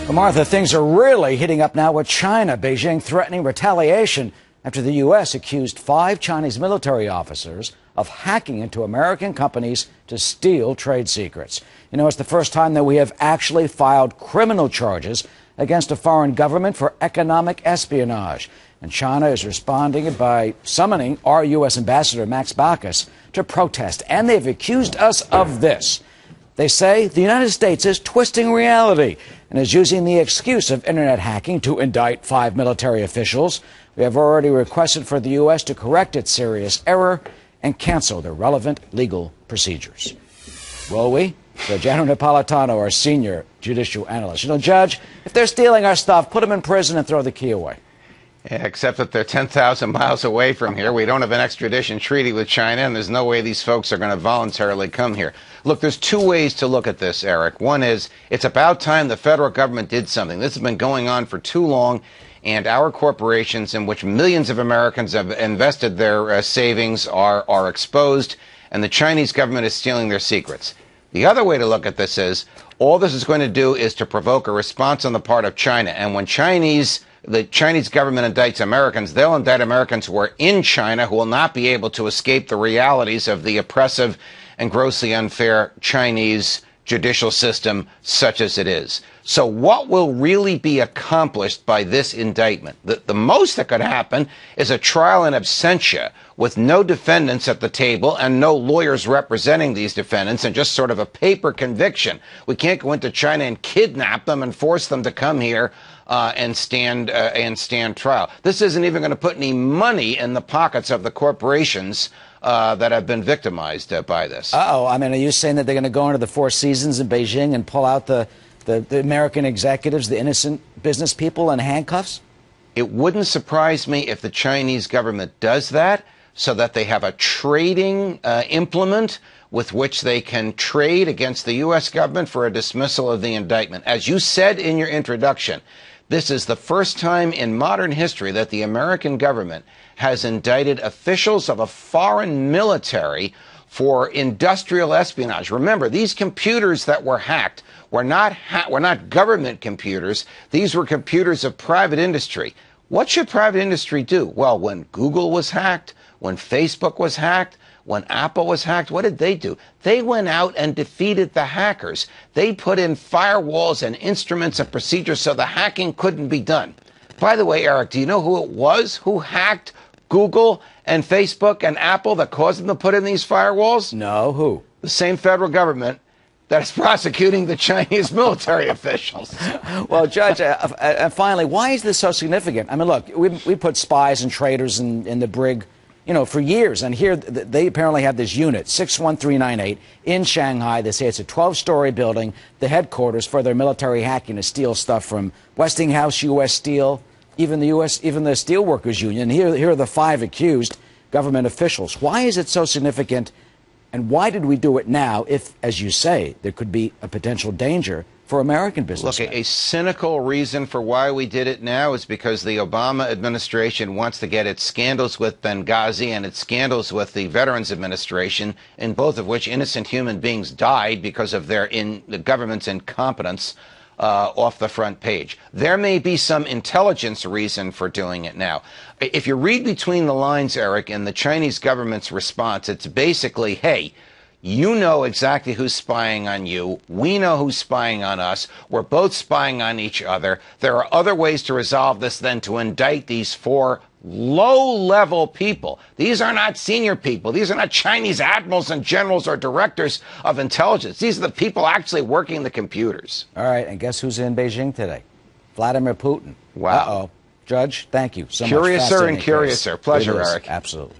Well, Martha, things are really heating up now with China. Beijing threatening retaliation after the U.S. accused 5 Chinese military officers of hacking into American companies to steal trade secrets. You know, it's the first time that we have actually filed criminal charges against a foreign government for economic espionage. And China is responding by summoning our U.S. Ambassador, Max Baucus, to protest. And they've accused us of this. They say the United States is twisting reality and is using the excuse of internet hacking to indict 5 military officials. We have already requested for the U.S. to correct its serious error and cancel the relevant legal procedures. Will we? Judge Napolitano, our senior judicial analyst. You know, Judge, if they're stealing our stuff, put them in prison and throw the key away. Yeah, except that they're 10,000 miles away from here. We don't have an extradition treaty with China, and there's no way these folks are going to voluntarily come here. Look, there's 2 ways to look at this, Eric. One is, it's about time the federal government did something. This has been going on for too long, and our corporations, in which millions of Americans have invested their savings, are exposed, and the Chinese government is stealing their secrets. The other way to look at this is, all this is going to do is to provoke a response on the part of China, and when the Chinese government indicts Americans, they'll indict Americans who are in China, who will not be able to escape the realities of the oppressive and grossly unfair Chinese judicial system, such as it is. So what will really be accomplished by this indictment? The most that could happen is a trial in absentia with no defendants at the table and no lawyers representing these defendants, and just sort of a paper conviction. We can't go into China and kidnap them and force them to come here and stand trial. This isn't even going to put any money in the pockets of the corporations that have been victimized by this. I mean, are you saying that they're going to go into the 4 Seasons in Beijing and pull out the American executives, the innocent business people, in handcuffs? It wouldn't surprise me if the Chinese government does that, so that they have a trading implement with which they can trade against the U.S. government for a dismissal of the indictment. As you said in your introduction, this is the first time in modern history that the American government has indicted officials of a foreign military for industrial espionage. Remember, these computers that were hacked were not government computers. These were computers of private industry. What should private industry do? Well, when Google was hacked, when Facebook was hacked, when Apple was hacked, what did they do? They went out and defeated the hackers. They put in firewalls and instruments and procedures so the hacking couldn't be done. By the way, Eric, do you know who it was who hacked Google and Facebook and Apple that caused them to put in these firewalls? No, who? The same federal government that is prosecuting the Chinese military officials. Well, Judge, finally, why is this so significant? I mean, look, we put spies and traitors in the brig, you know, for years. And here they apparently have this unit, 61398, in Shanghai. They say it's a 12-story building, the headquarters for their military hacking to steal stuff from Westinghouse, U.S. Steel, even the Steelworkers Union. Here are the 5 accused government officials. Why is it so significant? And why did we do it now if, as you say, there could be a potential danger for American businessmen? Look, a cynical reason for why we did it now is because the Obama administration wants to get its scandals with Benghazi and its scandals with the Veterans Administration, in both of which innocent human beings died because of the government's incompetence, off the front page. There may be some intelligence reason for doing it now. If you read between the lines, Eric, in the Chinese government's response, it's basically, hey, you know exactly who's spying on you. We know who's spying on us. We're both spying on each other. There are other ways to resolve this than to indict these 4 low-level people. These are not senior people. These are not Chinese admirals and generals or directors of intelligence. These are the people actually working the computers. All right, and guess who's in Beijing today? Vladimir Putin. Wow. Uh-oh. Judge, thank you so much. Curiouser and curiouser. Pleasure, Eric. Absolutely.